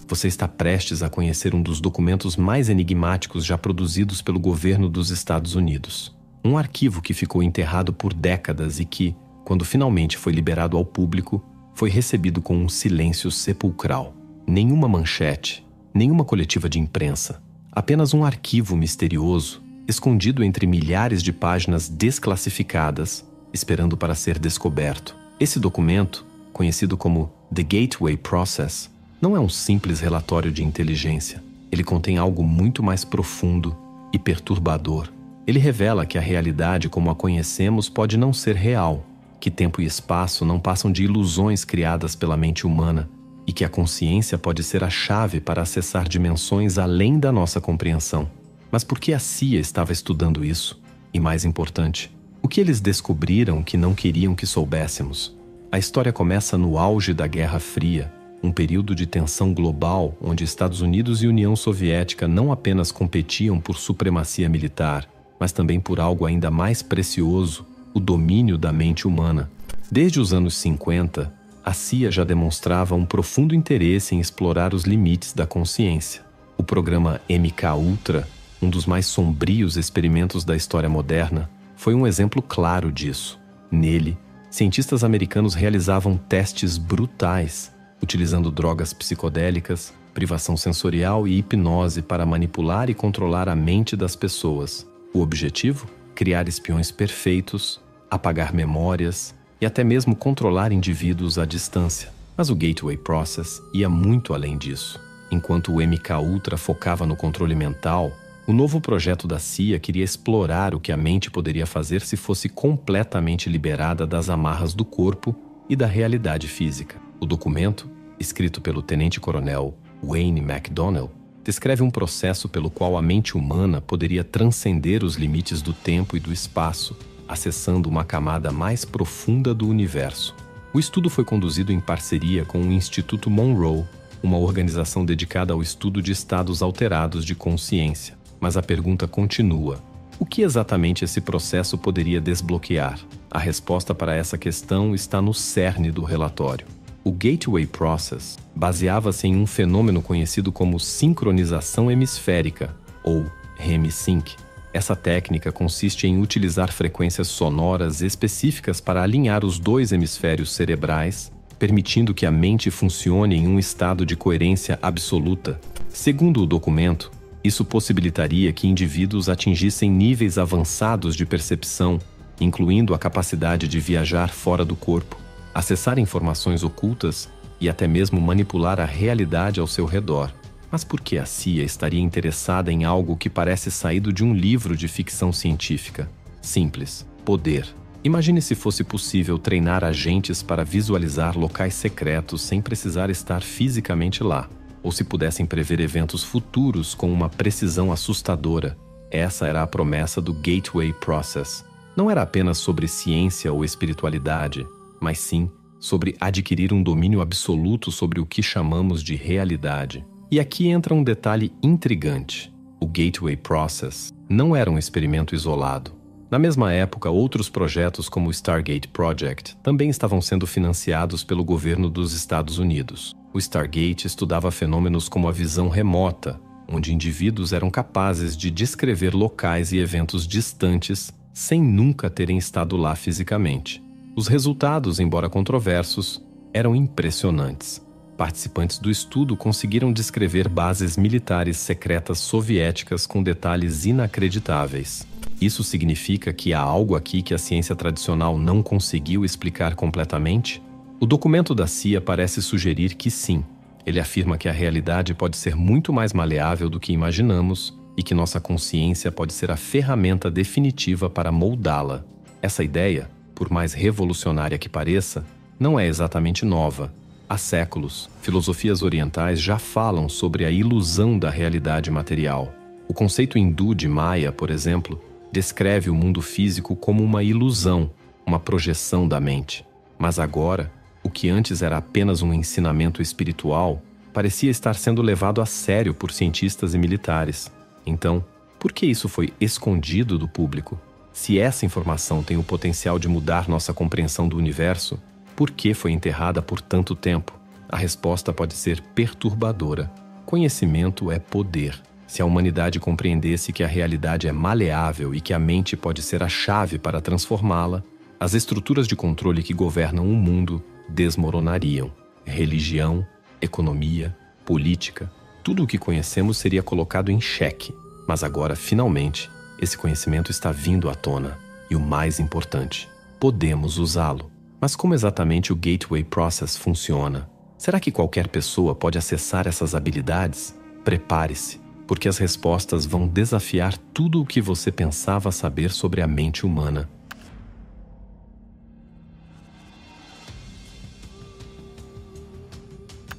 Você está prestes a conhecer um dos documentos mais enigmáticos já produzidos pelo governo dos Estados Unidos. Um arquivo que ficou enterrado por décadas e que, quando finalmente foi liberado ao público, foi recebido com um silêncio sepulcral. Nenhuma manchete, nenhuma coletiva de imprensa. Apenas um arquivo misterioso, escondido entre milhares de páginas desclassificadas, esperando para ser descoberto. Esse documento, conhecido como The Gateway Process, não é um simples relatório de inteligência. Ele contém algo muito mais profundo e perturbador. Ele revela que a realidade como a conhecemos pode não ser real, que tempo e espaço não passam de ilusões criadas pela mente humana e que a consciência pode ser a chave para acessar dimensões além da nossa compreensão. Mas por que a CIA estava estudando isso? E mais importante, o que eles descobriram que não queriam que soubéssemos? A história começa no auge da Guerra Fria, um período de tensão global onde Estados Unidos e União Soviética não apenas competiam por supremacia militar, mas também por algo ainda mais precioso, o domínio da mente humana. Desde os anos 50, a CIA já demonstrava um profundo interesse em explorar os limites da consciência. O programa MKUltra, um dos mais sombrios experimentos da história moderna, foi um exemplo claro disso. Nele, cientistas americanos realizavam testes brutais, utilizando drogas psicodélicas, privação sensorial e hipnose para manipular e controlar a mente das pessoas. O objetivo? Criar espiões perfeitos, apagar memórias e até mesmo controlar indivíduos à distância. Mas o Gateway Process ia muito além disso. Enquanto o MKUltra focava no controle mental, o novo projeto da CIA queria explorar o que a mente poderia fazer se fosse completamente liberada das amarras do corpo e da realidade física. O documento, escrito pelo tenente-coronel Wayne McDonnell, descreve um processo pelo qual a mente humana poderia transcender os limites do tempo e do espaço, acessando uma camada mais profunda do universo. O estudo foi conduzido em parceria com o Instituto Monroe, uma organização dedicada ao estudo de estados alterados de consciência. Mas a pergunta continua: o que exatamente esse processo poderia desbloquear? A resposta para essa questão está no cerne do relatório. O Gateway Process baseava-se em um fenômeno conhecido como sincronização hemisférica, ou REM-Sync. Essa técnica consiste em utilizar frequências sonoras específicas para alinhar os dois hemisférios cerebrais, permitindo que a mente funcione em um estado de coerência absoluta. Segundo o documento, isso possibilitaria que indivíduos atingissem níveis avançados de percepção, incluindo a capacidade de viajar fora do corpo, acessar informações ocultas e até mesmo manipular a realidade ao seu redor. Mas por que a CIA estaria interessada em algo que parece saído de um livro de ficção científica? Simples: poder. Imagine se fosse possível treinar agentes para visualizar locais secretos sem precisar estar fisicamente lá, ou se pudessem prever eventos futuros com uma precisão assustadora. Essa era a promessa do Gateway Process. Não era apenas sobre ciência ou espiritualidade, mas sim sobre adquirir um domínio absoluto sobre o que chamamos de realidade. E aqui entra um detalhe intrigante. O Gateway Process não era um experimento isolado. Na mesma época, outros projetos como o Stargate Project também estavam sendo financiados pelo governo dos Estados Unidos. O Stargate estudava fenômenos como a visão remota, onde indivíduos eram capazes de descrever locais e eventos distantes sem nunca terem estado lá fisicamente. Os resultados, embora controversos, eram impressionantes. Participantes do estudo conseguiram descrever bases militares secretas soviéticas com detalhes inacreditáveis. Isso significa que há algo aqui que a ciência tradicional não conseguiu explicar completamente? O documento da CIA parece sugerir que sim. Ele afirma que a realidade pode ser muito mais maleável do que imaginamos e que nossa consciência pode ser a ferramenta definitiva para moldá-la. Essa ideia, por mais revolucionária que pareça, não é exatamente nova. Há séculos, filosofias orientais já falam sobre a ilusão da realidade material. O conceito hindu de Maya, por exemplo, descreve o mundo físico como uma ilusão, uma projeção da mente. Mas agora, o que antes era apenas um ensinamento espiritual, parecia estar sendo levado a sério por cientistas e militares. Então, por que isso foi escondido do público? Se essa informação tem o potencial de mudar nossa compreensão do universo, por que foi enterrada por tanto tempo? A resposta pode ser perturbadora. Conhecimento é poder. Se a humanidade compreendesse que a realidade é maleável e que a mente pode ser a chave para transformá-la, as estruturas de controle que governam o mundo desmoronariam. Religião, economia, política, tudo o que conhecemos seria colocado em xeque. Mas agora, finalmente, esse conhecimento está vindo à tona. E o mais importante, podemos usá-lo. Mas como exatamente o Gateway Process funciona? Será que qualquer pessoa pode acessar essas habilidades? Prepare-se, porque as respostas vão desafiar tudo o que você pensava saber sobre a mente humana.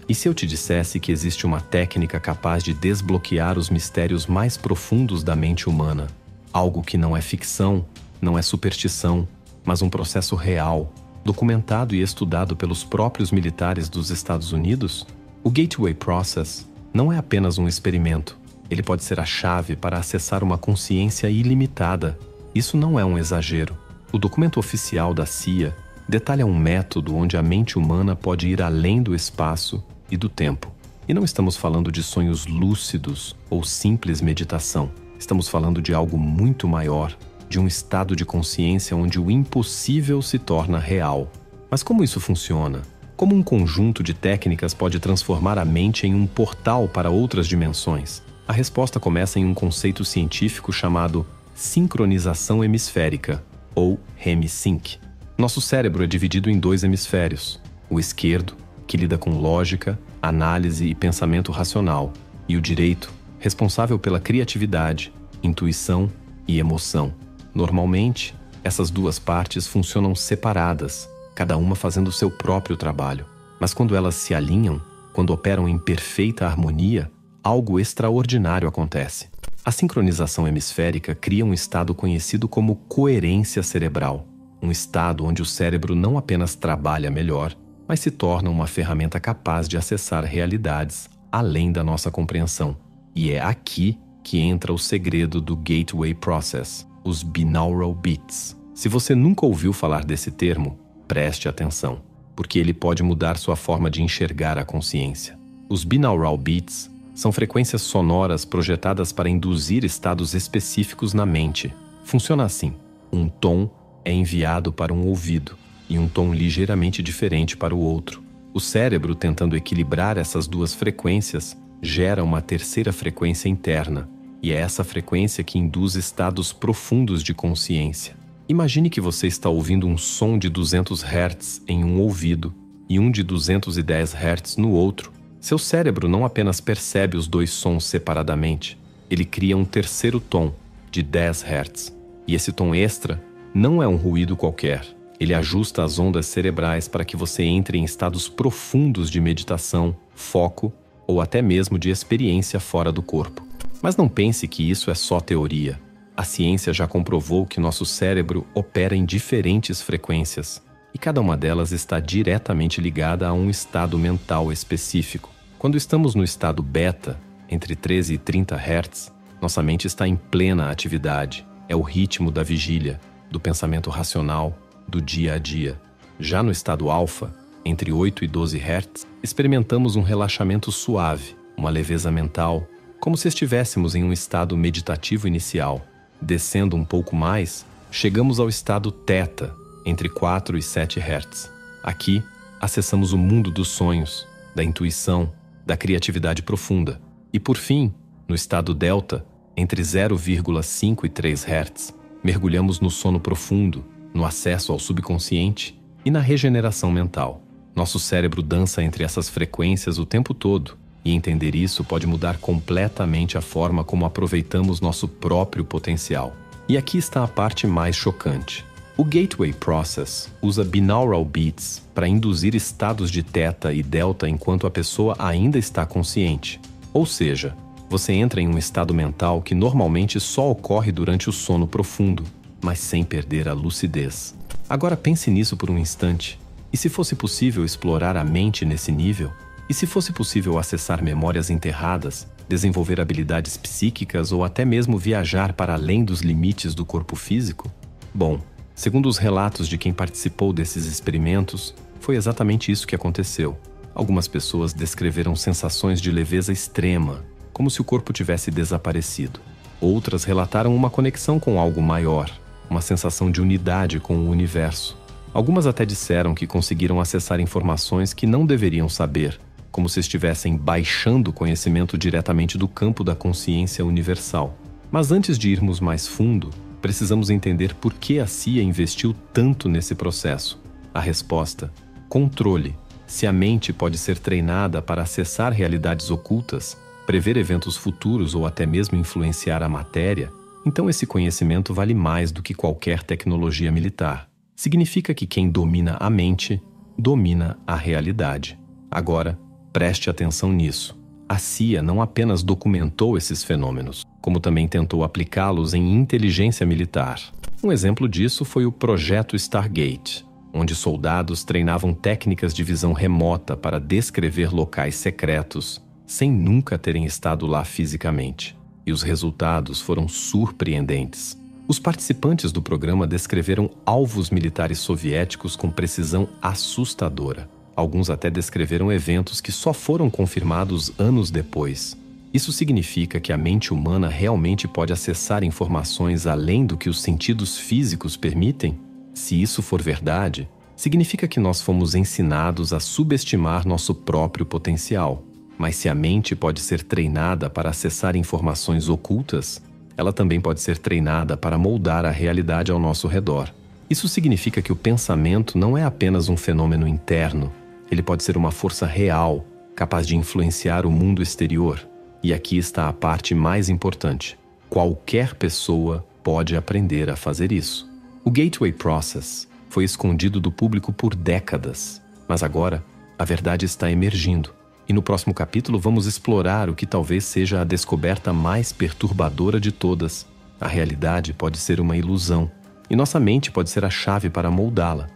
E se eu te dissesse que existe uma técnica capaz de desbloquear os mistérios mais profundos da mente humana? Algo que não é ficção, não é superstição, mas um processo real, documentado e estudado pelos próprios militares dos Estados Unidos? O Gateway Process não é apenas um experimento. Ele pode ser a chave para acessar uma consciência ilimitada. Isso não é um exagero. O documento oficial da CIA detalha um método onde a mente humana pode ir além do espaço e do tempo. E não estamos falando de sonhos lúcidos ou simples meditação. Estamos falando de algo muito maior, de um estado de consciência onde o impossível se torna real. Mas como isso funciona? Como um conjunto de técnicas pode transformar a mente em um portal para outras dimensões? A resposta começa em um conceito científico chamado sincronização hemisférica, ou HemiSync. Nosso cérebro é dividido em 2 hemisférios, o esquerdo, que lida com lógica, análise e pensamento racional, e o direito, responsável pela criatividade, intuição e emoção. Normalmente, essas 2 partes funcionam separadas, cada uma fazendo o seu próprio trabalho. Mas quando elas se alinham, quando operam em perfeita harmonia, algo extraordinário acontece. A sincronização hemisférica cria um estado conhecido como coerência cerebral, um estado onde o cérebro não apenas trabalha melhor, mas se torna uma ferramenta capaz de acessar realidades além da nossa compreensão. E é aqui que entra o segredo do Gateway Process, os binaural beats. Se você nunca ouviu falar desse termo, preste atenção, porque ele pode mudar sua forma de enxergar a consciência. Os binaural beats são frequências sonoras projetadas para induzir estados específicos na mente. Funciona assim: um tom é enviado para um ouvido e um tom ligeiramente diferente para o outro. O cérebro, tentando equilibrar essas 2 frequências, gera uma terceira frequência interna, e é essa frequência que induz estados profundos de consciência. Imagine que você está ouvindo um som de 200 Hz em um ouvido e um de 210 Hz no outro. Seu cérebro não apenas percebe os 2 sons separadamente, ele cria um terceiro tom, de 10 Hz. E esse tom extra não é um ruído qualquer. Ele ajusta as ondas cerebrais para que você entre em estados profundos de meditação, foco ou até mesmo de experiência fora do corpo. Mas não pense que isso é só teoria. A ciência já comprovou que nosso cérebro opera em diferentes frequências, e cada uma delas está diretamente ligada a um estado mental específico. Quando estamos no estado beta, entre 13 e 30 Hz, nossa mente está em plena atividade. É o ritmo da vigília, do pensamento racional, do dia a dia. Já no estado alfa, entre 8 e 12 Hz, experimentamos um relaxamento suave, uma leveza mental, como se estivéssemos em um estado meditativo inicial. Descendo um pouco mais, chegamos ao estado θ, entre 4 e 7 Hz. Aqui, acessamos o mundo dos sonhos, da intuição, da criatividade profunda. E por fim, no estado delta, entre 0,5 e 3 Hz, mergulhamos no sono profundo, no acesso ao subconsciente e na regeneração mental. Nosso cérebro dança entre essas frequências o tempo todo, e entender isso pode mudar completamente a forma como aproveitamos nosso próprio potencial. E aqui está a parte mais chocante. O Gateway Process usa binaural beats para induzir estados de θ e delta enquanto a pessoa ainda está consciente. Ou seja, você entra em um estado mental que normalmente só ocorre durante o sono profundo, mas sem perder a lucidez. Agora pense nisso por um instante. E se fosse possível explorar a mente nesse nível? E se fosse possível acessar memórias enterradas, desenvolver habilidades psíquicas ou até mesmo viajar para além dos limites do corpo físico? Bom, segundo os relatos de quem participou desses experimentos, foi exatamente isso que aconteceu. Algumas pessoas descreveram sensações de leveza extrema, como se o corpo tivesse desaparecido. Outras relataram uma conexão com algo maior, uma sensação de unidade com o universo. Algumas até disseram que conseguiram acessar informações que não deveriam saber, como se estivessem baixando conhecimento diretamente do campo da consciência universal. Mas antes de irmos mais fundo, precisamos entender por que a CIA investiu tanto nesse processo. A resposta: controle. Se a mente pode ser treinada para acessar realidades ocultas, prever eventos futuros ou até mesmo influenciar a matéria, então esse conhecimento vale mais do que qualquer tecnologia militar. Significa que quem domina a mente, domina a realidade. Agora, preste atenção nisso. A CIA não apenas documentou esses fenômenos, como também tentou aplicá-los em inteligência militar. Um exemplo disso foi o Projeto Stargate, onde soldados treinavam técnicas de visão remota para descrever locais secretos, sem nunca terem estado lá fisicamente. E os resultados foram surpreendentes. Os participantes do programa descreveram alvos militares soviéticos com precisão assustadora. Alguns até descreveram eventos que só foram confirmados anos depois. Isso significa que a mente humana realmente pode acessar informações além do que os sentidos físicos permitem? Se isso for verdade, significa que nós fomos ensinados a subestimar nosso próprio potencial. Mas se a mente pode ser treinada para acessar informações ocultas, ela também pode ser treinada para moldar a realidade ao nosso redor. Isso significa que o pensamento não é apenas um fenômeno interno, ele pode ser uma força real, capaz de influenciar o mundo exterior. E aqui está a parte mais importante: qualquer pessoa pode aprender a fazer isso. O Gateway Process foi escondido do público por décadas, mas agora a verdade está emergindo. E no próximo capítulo vamos explorar o que talvez seja a descoberta mais perturbadora de todas. A realidade pode ser uma ilusão, e nossa mente pode ser a chave para moldá-la.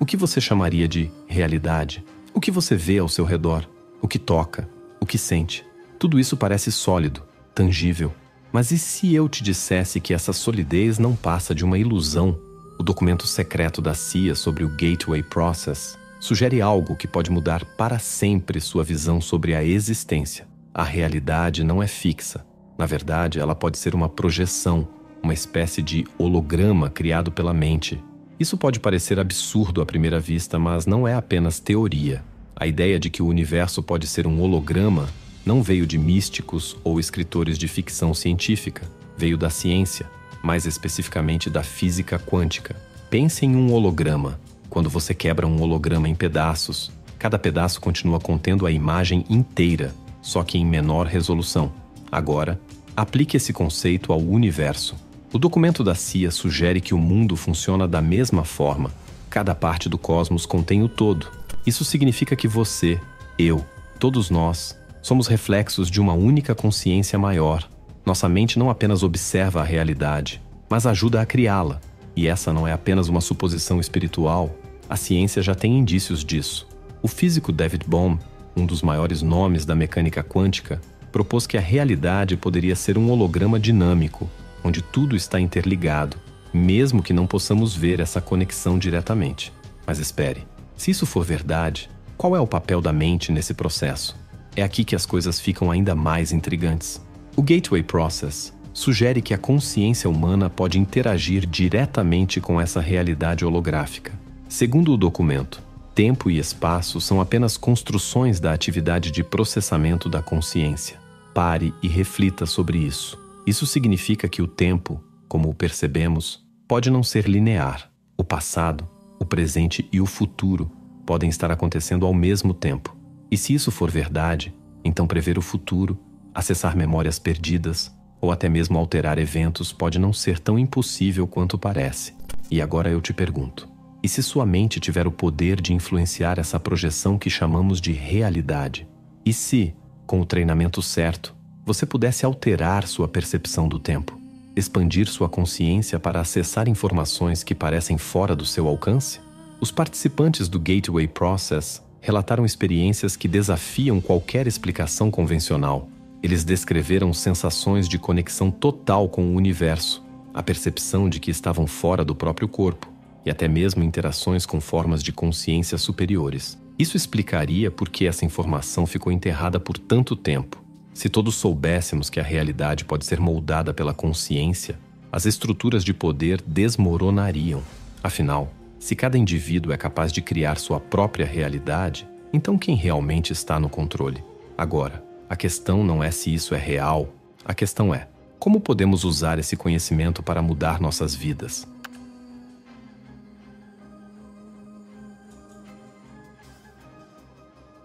O que você chamaria de realidade? O que você vê ao seu redor? O que toca? O que sente? Tudo isso parece sólido, tangível. Mas e se eu te dissesse que essa solidez não passa de uma ilusão? O documento secreto da CIA sobre o Gateway Process sugere algo que pode mudar para sempre sua visão sobre a existência. A realidade não é fixa. Na verdade, ela pode ser uma projeção, uma espécie de holograma criado pela mente. Isso pode parecer absurdo à primeira vista, mas não é apenas teoria. A ideia de que o universo pode ser um holograma não veio de místicos ou escritores de ficção científica. Veio da ciência, mais especificamente da física quântica. Pense em um holograma. Quando você quebra um holograma em pedaços, cada pedaço continua contendo a imagem inteira, só que em menor resolução. Agora, aplique esse conceito ao universo. O documento da CIA sugere que o mundo funciona da mesma forma. Cada parte do cosmos contém o todo. Isso significa que você, eu, todos nós, somos reflexos de uma única consciência maior. Nossa mente não apenas observa a realidade, mas ajuda a criá-la. E essa não é apenas uma suposição espiritual. A ciência já tem indícios disso. O físico David Bohm, um dos maiores nomes da mecânica quântica, propôs que a realidade poderia ser um holograma dinâmico, onde tudo está interligado, mesmo que não possamos ver essa conexão diretamente. Mas espere, se isso for verdade, qual é o papel da mente nesse processo? É aqui que as coisas ficam ainda mais intrigantes. O Gateway Process sugere que a consciência humana pode interagir diretamente com essa realidade holográfica. Segundo o documento, tempo e espaço são apenas construções da atividade de processamento da consciência. Pare e reflita sobre isso. Isso significa que o tempo, como o percebemos, pode não ser linear. O passado, o presente e o futuro podem estar acontecendo ao mesmo tempo. E se isso for verdade, então prever o futuro, acessar memórias perdidas ou até mesmo alterar eventos pode não ser tão impossível quanto parece. E agora eu te pergunto, e se sua mente tiver o poder de influenciar essa projeção que chamamos de realidade? E se, com o treinamento certo, você pudesse alterar sua percepção do tempo, expandir sua consciência para acessar informações que parecem fora do seu alcance? Os participantes do Gateway Process relataram experiências que desafiam qualquer explicação convencional. Eles descreveram sensações de conexão total com o universo, a percepção de que estavam fora do próprio corpo e até mesmo interações com formas de consciência superiores. Isso explicaria por que essa informação ficou enterrada por tanto tempo. Se todos soubéssemos que a realidade pode ser moldada pela consciência, as estruturas de poder desmoronariam. Afinal, se cada indivíduo é capaz de criar sua própria realidade, então quem realmente está no controle? Agora, a questão não é se isso é real, a questão é: como podemos usar esse conhecimento para mudar nossas vidas?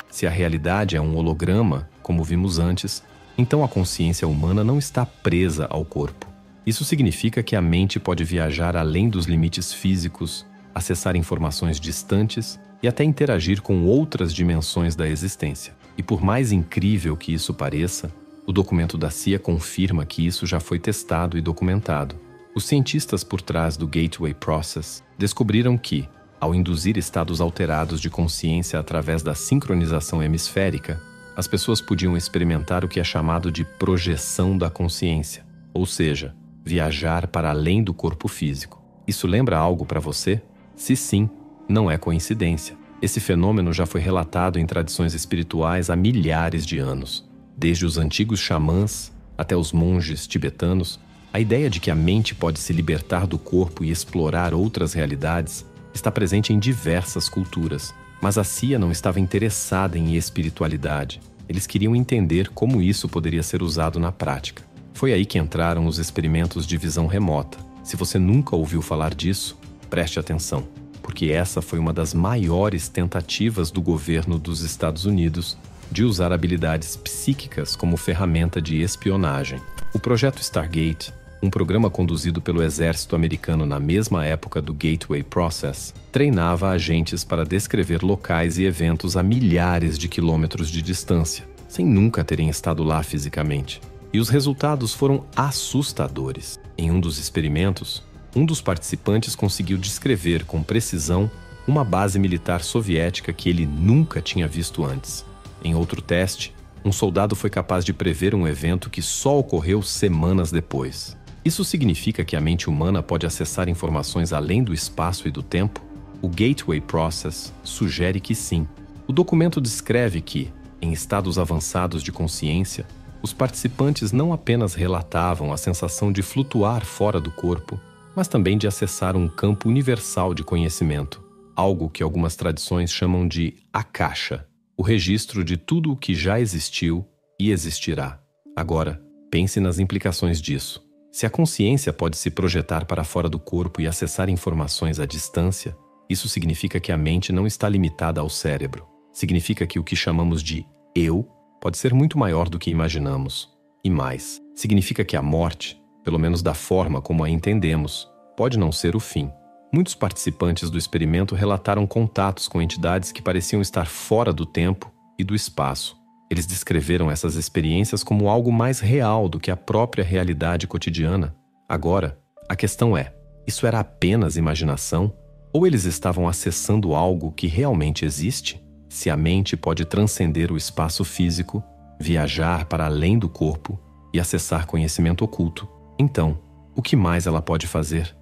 Se a realidade é um holograma, como vimos antes, então a consciência humana não está presa ao corpo. Isso significa que a mente pode viajar além dos limites físicos, acessar informações distantes e até interagir com outras dimensões da existência. E por mais incrível que isso pareça, o documento da CIA confirma que isso já foi testado e documentado. Os cientistas por trás do Gateway Process descobriram que, ao induzir estados alterados de consciência através da sincronização hemisférica, as pessoas podiam experimentar o que é chamado de projeção da consciência, ou seja, viajar para além do corpo físico. Isso lembra algo para você? Se sim, não é coincidência. Esse fenômeno já foi relatado em tradições espirituais há milhares de anos. Desde os antigos xamãs até os monges tibetanos, a ideia de que a mente pode se libertar do corpo e explorar outras realidades está presente em diversas culturas. Mas a CIA não estava interessada em espiritualidade. Eles queriam entender como isso poderia ser usado na prática. Foi aí que entraram os experimentos de visão remota. Se você nunca ouviu falar disso, preste atenção, porque essa foi uma das maiores tentativas do governo dos Estados Unidos de usar habilidades psíquicas como ferramenta de espionagem. O projeto Stargate, um programa conduzido pelo exército americano na mesma época do Gateway Process, treinava agentes para descrever locais e eventos a milhares de quilômetros de distância, sem nunca terem estado lá fisicamente. E os resultados foram assustadores. Em um dos experimentos, um dos participantes conseguiu descrever com precisão uma base militar soviética que ele nunca tinha visto antes. Em outro teste, um soldado foi capaz de prever um evento que só ocorreu semanas depois. Isso significa que a mente humana pode acessar informações além do espaço e do tempo? O Gateway Process sugere que sim. O documento descreve que, em estados avançados de consciência, os participantes não apenas relatavam a sensação de flutuar fora do corpo, mas também de acessar um campo universal de conhecimento, algo que algumas tradições chamam de Akasha, o registro de tudo o que já existiu e existirá. Agora, pense nas implicações disso. Se a consciência pode se projetar para fora do corpo e acessar informações à distância, isso significa que a mente não está limitada ao cérebro. Significa que o que chamamos de eu pode ser muito maior do que imaginamos. E mais, significa que a morte, pelo menos da forma como a entendemos, pode não ser o fim. Muitos participantes do experimento relataram contatos com entidades que pareciam estar fora do tempo e do espaço. Eles descreveram essas experiências como algo mais real do que a própria realidade cotidiana. Agora, a questão é: isso era apenas imaginação? Ou eles estavam acessando algo que realmente existe? Se a mente pode transcender o espaço físico, viajar para além do corpo e acessar conhecimento oculto, então, o que mais ela pode fazer?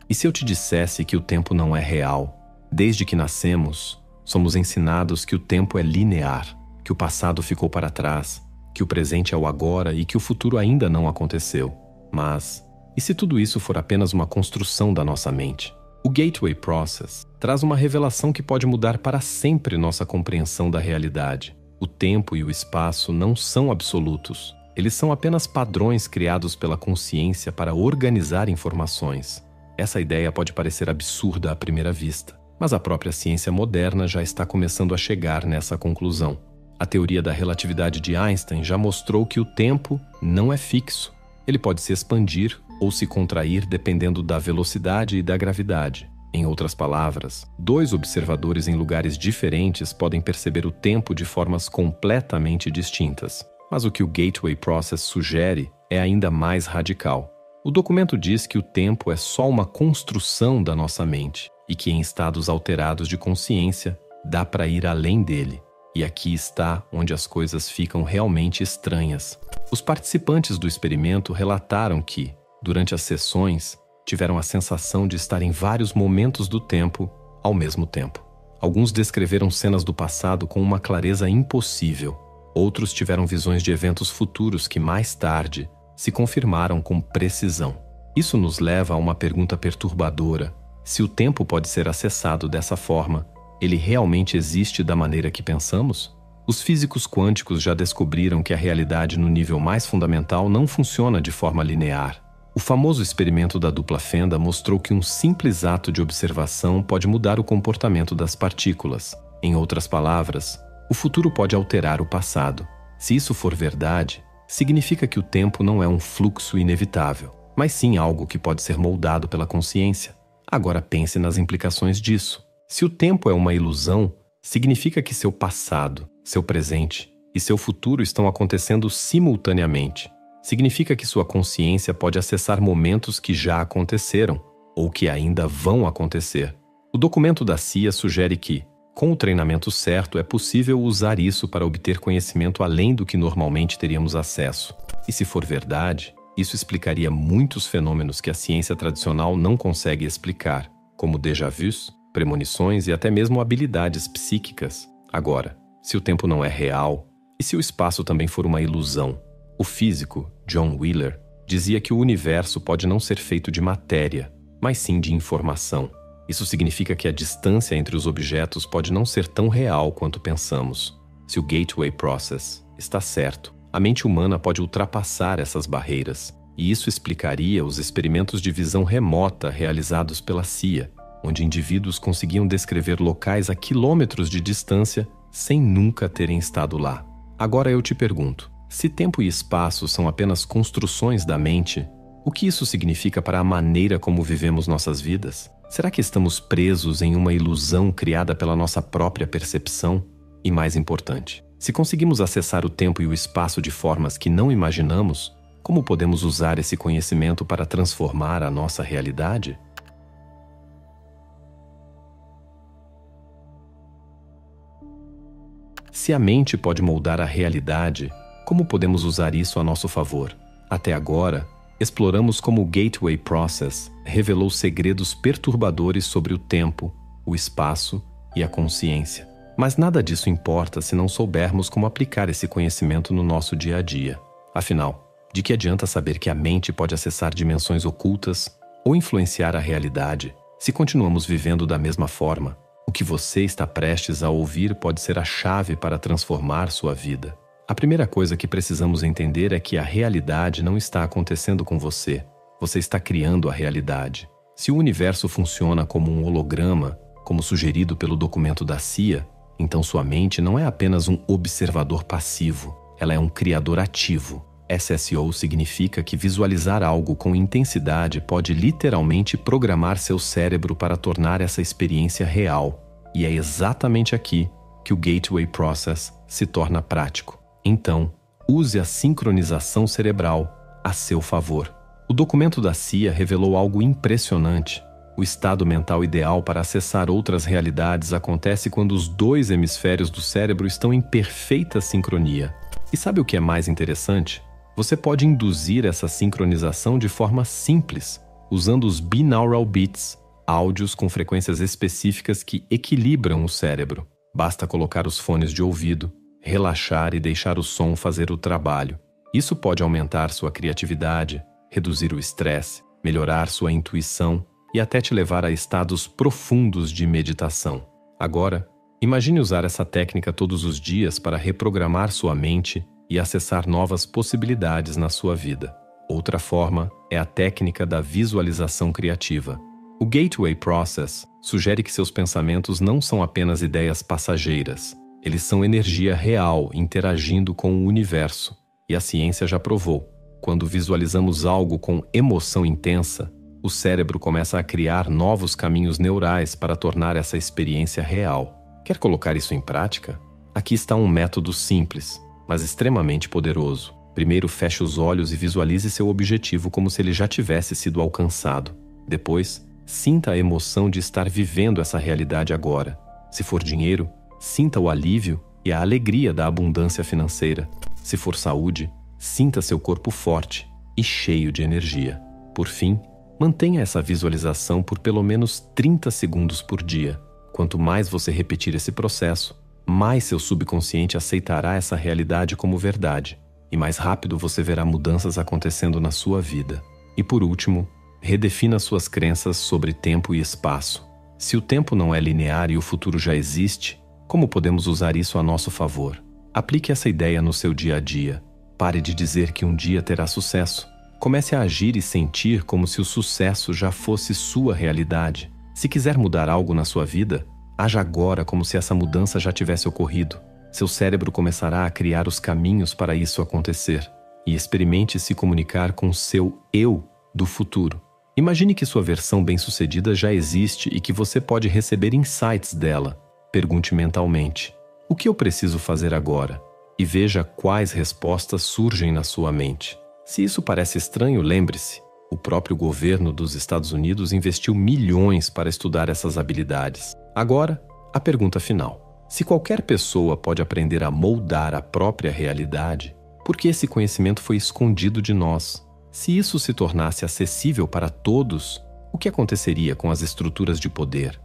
E se eu te dissesse que o tempo não é real? Desde que nascemos, somos ensinados que o tempo é linear, que o passado ficou para trás, que o presente é o agora e que o futuro ainda não aconteceu. Mas, e se tudo isso for apenas uma construção da nossa mente? O Gateway Process traz uma revelação que pode mudar para sempre nossa compreensão da realidade. O tempo e o espaço não são absolutos. Eles são apenas padrões criados pela consciência para organizar informações. Essa ideia pode parecer absurda à primeira vista, mas a própria ciência moderna já está começando a chegar nessa conclusão. A teoria da relatividade de Einstein já mostrou que o tempo não é fixo. Ele pode se expandir ou se contrair dependendo da velocidade e da gravidade. Em outras palavras, dois observadores em lugares diferentes podem perceber o tempo de formas completamente distintas. Mas o que o Gateway Process sugere é ainda mais radical. O documento diz que o tempo é só uma construção da nossa mente e que em estados alterados de consciência dá para ir além dele. E aqui está onde as coisas ficam realmente estranhas. Os participantes do experimento relataram que, durante as sessões, tiveram a sensação de estar em vários momentos do tempo ao mesmo tempo. Alguns descreveram cenas do passado com uma clareza impossível. Outros tiveram visões de eventos futuros que, mais tarde, se confirmaram com precisão. Isso nos leva a uma pergunta perturbadora. Se o tempo pode ser acessado dessa forma, ele realmente existe da maneira que pensamos? Os físicos quânticos já descobriram que a realidade no nível mais fundamental não funciona de forma linear. O famoso experimento da dupla fenda mostrou que um simples ato de observação pode mudar o comportamento das partículas. Em outras palavras, o futuro pode alterar o passado. Se isso for verdade, significa que o tempo não é um fluxo inevitável, mas sim algo que pode ser moldado pela consciência. Agora pense nas implicações disso. Se o tempo é uma ilusão, significa que seu passado, seu presente e seu futuro estão acontecendo simultaneamente. Significa que sua consciência pode acessar momentos que já aconteceram ou que ainda vão acontecer. O documento da CIA sugere que, com o treinamento certo, é possível usar isso para obter conhecimento além do que normalmente teríamos acesso. E se for verdade, isso explicaria muitos fenômenos que a ciência tradicional não consegue explicar, como déjà vus, premonições e até mesmo habilidades psíquicas. Agora, se o tempo não é real, e se o espaço também for uma ilusão? O físico, John Wheeler, dizia que o universo pode não ser feito de matéria, mas sim de informação. Isso significa que a distância entre os objetos pode não ser tão real quanto pensamos. Se o Gateway Process está certo, a mente humana pode ultrapassar essas barreiras, e isso explicaria os experimentos de visão remota realizados pela CIA, onde indivíduos conseguiam descrever locais a quilômetros de distância sem nunca terem estado lá. Agora eu te pergunto, se tempo e espaço são apenas construções da mente, o que isso significa para a maneira como vivemos nossas vidas? Será que estamos presos em uma ilusão criada pela nossa própria percepção? E mais importante, se conseguimos acessar o tempo e o espaço de formas que não imaginamos, como podemos usar esse conhecimento para transformar a nossa realidade? Se a mente pode moldar a realidade, como podemos usar isso a nosso favor? Até agora, exploramos como o Gateway Process revelou segredos perturbadores sobre o tempo, o espaço e a consciência. Mas nada disso importa se não soubermos como aplicar esse conhecimento no nosso dia a dia. Afinal, de que adianta saber que a mente pode acessar dimensões ocultas ou influenciar a realidade se continuamos vivendo da mesma forma? O que você está prestes a ouvir pode ser a chave para transformar sua vida. A primeira coisa que precisamos entender é que a realidade não está acontecendo com você. Você está criando a realidade. Se o universo funciona como um holograma, como sugerido pelo documento da CIA, então sua mente não é apenas um observador passivo, ela é um criador ativo. SSO significa que visualizar algo com intensidade pode literalmente programar seu cérebro para tornar essa experiência real. E é exatamente aqui que o Gateway Process se torna prático. Então, use a sincronização cerebral a seu favor. O documento da CIA revelou algo impressionante. O estado mental ideal para acessar outras realidades acontece quando os dois hemisférios do cérebro estão em perfeita sincronia. E sabe o que é mais interessante? Você pode induzir essa sincronização de forma simples, usando os binaural beats, áudios com frequências específicas que equilibram o cérebro. Basta colocar os fones de ouvido, relaxar e deixar o som fazer o trabalho. Isso pode aumentar sua criatividade, reduzir o estresse, melhorar sua intuição e até te levar a estados profundos de meditação. Agora, imagine usar essa técnica todos os dias para reprogramar sua mente e acessar novas possibilidades na sua vida. Outra forma é a técnica da visualização criativa. O Gateway Process sugere que seus pensamentos não são apenas ideias passageiras. Eles são energia real interagindo com o universo. E a ciência já provou. Quando visualizamos algo com emoção intensa, o cérebro começa a criar novos caminhos neurais para tornar essa experiência real. Quer colocar isso em prática? Aqui está um método simples, mas extremamente poderoso. Primeiro, feche os olhos e visualize seu objetivo como se ele já tivesse sido alcançado. Depois, sinta a emoção de estar vivendo essa realidade agora. Se for dinheiro, sinta o alívio e a alegria da abundância financeira. Se for saúde, sinta seu corpo forte e cheio de energia. Por fim, mantenha essa visualização por pelo menos 30 segundos por dia. Quanto mais você repetir esse processo, mais seu subconsciente aceitará essa realidade como verdade, e mais rápido você verá mudanças acontecendo na sua vida. E por último, redefina suas crenças sobre tempo e espaço. Se o tempo não é linear e o futuro já existe, como podemos usar isso a nosso favor? Aplique essa ideia no seu dia a dia. Pare de dizer que um dia terá sucesso. Comece a agir e sentir como se o sucesso já fosse sua realidade. Se quiser mudar algo na sua vida, haja agora como se essa mudança já tivesse ocorrido. Seu cérebro começará a criar os caminhos para isso acontecer. E experimente se comunicar com seu eu do futuro. Imagine que sua versão bem-sucedida já existe e que você pode receber insights dela. Pergunte mentalmente: o que eu preciso fazer agora? E veja quais respostas surgem na sua mente. Se isso parece estranho, lembre-se, o próprio governo dos Estados Unidos investiu milhões para estudar essas habilidades. Agora, a pergunta final. Se qualquer pessoa pode aprender a moldar a própria realidade, por que esse conhecimento foi escondido de nós? Se isso se tornasse acessível para todos, o que aconteceria com as estruturas de poder?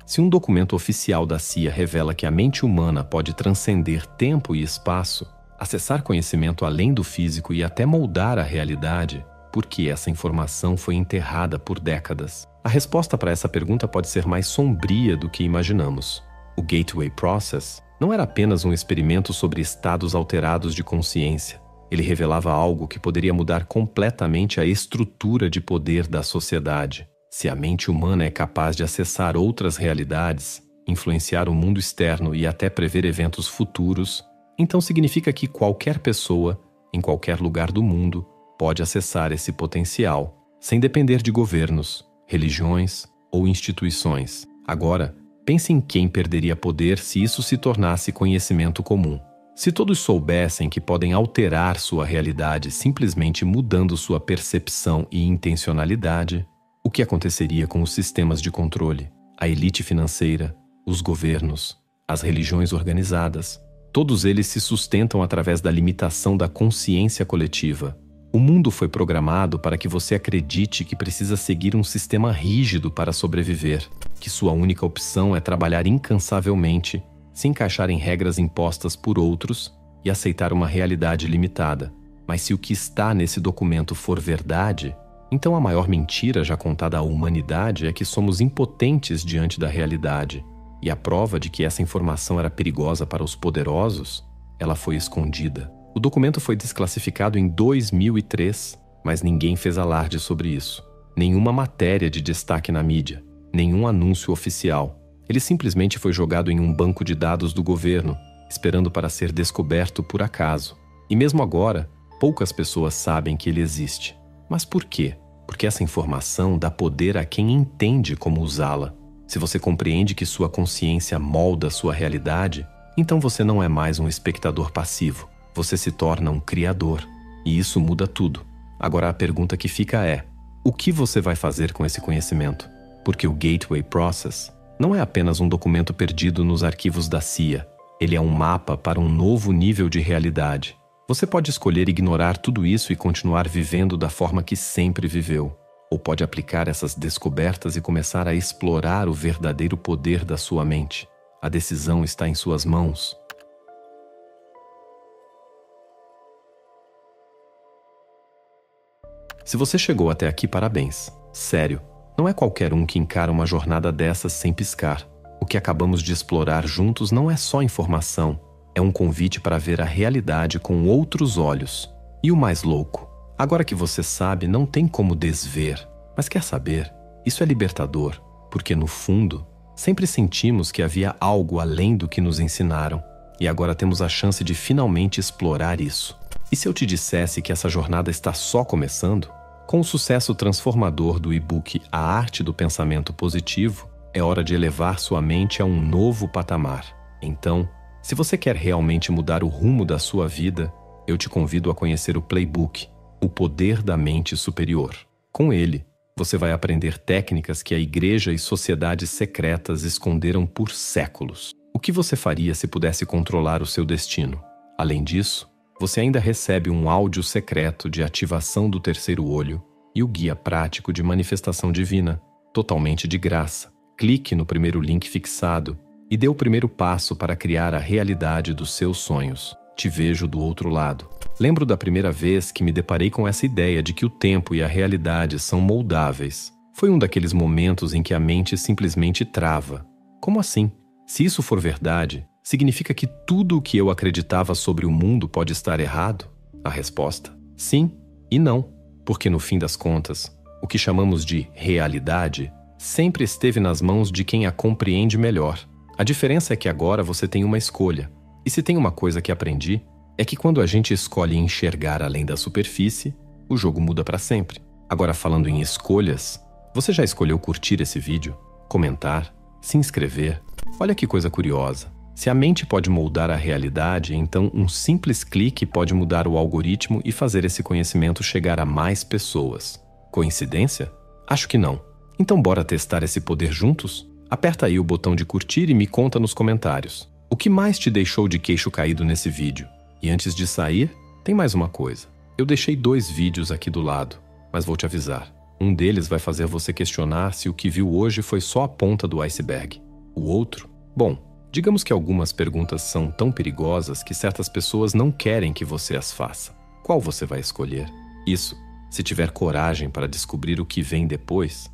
Se um documento oficial da CIA revela que a mente humana pode transcender tempo e espaço, acessar conhecimento além do físico e até moldar a realidade, por que essa informação foi enterrada por décadas? A resposta para essa pergunta pode ser mais sombria do que imaginamos. O Gateway Process não era apenas um experimento sobre estados alterados de consciência. Ele revelava algo que poderia mudar completamente a estrutura de poder da sociedade. Se a mente humana é capaz de acessar outras realidades, influenciar o mundo externo e até prever eventos futuros, então significa que qualquer pessoa, em qualquer lugar do mundo, pode acessar esse potencial, sem depender de governos, religiões ou instituições. Agora, pense em quem perderia poder se isso se tornasse conhecimento comum. Se todos soubessem que podem alterar sua realidade simplesmente mudando sua percepção e intencionalidade, o que aconteceria com os sistemas de controle, a elite financeira, os governos, as religiões organizadas? Todos eles se sustentam através da limitação da consciência coletiva. O mundo foi programado para que você acredite que precisa seguir um sistema rígido para sobreviver, que sua única opção é trabalhar incansavelmente, se encaixar em regras impostas por outros e aceitar uma realidade limitada. Mas se o que está nesse documento for verdade, então a maior mentira já contada à humanidade é que somos impotentes diante da realidade. E a prova de que essa informação era perigosa para os poderosos, ela foi escondida. O documento foi desclassificado em 2003, mas ninguém fez alarde sobre isso. Nenhuma matéria de destaque na mídia, nenhum anúncio oficial. Ele simplesmente foi jogado em um banco de dados do governo, esperando para ser descoberto por acaso. E mesmo agora, poucas pessoas sabem que ele existe. Mas por quê? Porque essa informação dá poder a quem entende como usá-la. Se você compreende que sua consciência molda sua realidade, então você não é mais um espectador passivo. Você se torna um criador. E isso muda tudo. Agora a pergunta que fica é: o que você vai fazer com esse conhecimento? Porque o Gateway Process não é apenas um documento perdido nos arquivos da CIA. Ele é um mapa para um novo nível de realidade. Você pode escolher ignorar tudo isso e continuar vivendo da forma que sempre viveu. Ou pode aplicar essas descobertas e começar a explorar o verdadeiro poder da sua mente. A decisão está em suas mãos. Se você chegou até aqui, parabéns. Sério, não é qualquer um que encara uma jornada dessas sem piscar. O que acabamos de explorar juntos não é só informação. É um convite para ver a realidade com outros olhos. E o mais louco, agora que você sabe, não tem como desver. Mas quer saber? Isso é libertador, porque no fundo, sempre sentimos que havia algo além do que nos ensinaram. E agora temos a chance de finalmente explorar isso. E se eu te dissesse que essa jornada está só começando? Com o sucesso transformador do e-book A Arte do Pensamento Positivo, é hora de elevar sua mente a um novo patamar. Então, se você quer realmente mudar o rumo da sua vida, eu te convido a conhecer o Playbook, O Poder da Mente Superior. Com ele, Você vai aprender técnicas que a igreja e sociedades secretas esconderam por séculos. O que você faria se pudesse controlar o seu destino? Além disso, você ainda recebe um áudio secreto de ativação do terceiro olho e o guia prático de manifestação divina, totalmente de graça. Clique no primeiro link fixado e dê o primeiro passo para criar a realidade dos seus sonhos. Te vejo do outro lado. Lembro da primeira vez que me deparei com essa ideia de que o tempo e a realidade são moldáveis. Foi um daqueles momentos em que a mente simplesmente trava. Como assim? Se isso for verdade, significa que tudo o que eu acreditava sobre o mundo pode estar errado? A resposta: sim e não. Porque no fim das contas, o que chamamos de realidade sempre esteve nas mãos de quem a compreende melhor. A diferença é que agora você tem uma escolha. E se tem uma coisa que aprendi, é que quando a gente escolhe enxergar além da superfície, o jogo muda para sempre. Agora, falando em escolhas, você já escolheu curtir esse vídeo, comentar, se inscrever? Olha que coisa curiosa. Se a mente pode moldar a realidade, então um simples clique pode mudar o algoritmo e fazer esse conhecimento chegar a mais pessoas. Coincidência? Acho que não. Então bora testar esse poder juntos? Aperta aí o botão de curtir e me conta nos comentários. O que mais te deixou de queixo caído nesse vídeo? E antes de sair, tem mais uma coisa. Eu deixei 2 vídeos aqui do lado, mas vou te avisar. Um deles vai fazer você questionar se o que viu hoje foi só a ponta do iceberg. O outro? Bom, digamos que algumas perguntas são tão perigosas que certas pessoas não querem que você as faça. Qual você vai escolher? Isso, se tiver coragem para descobrir o que vem depois.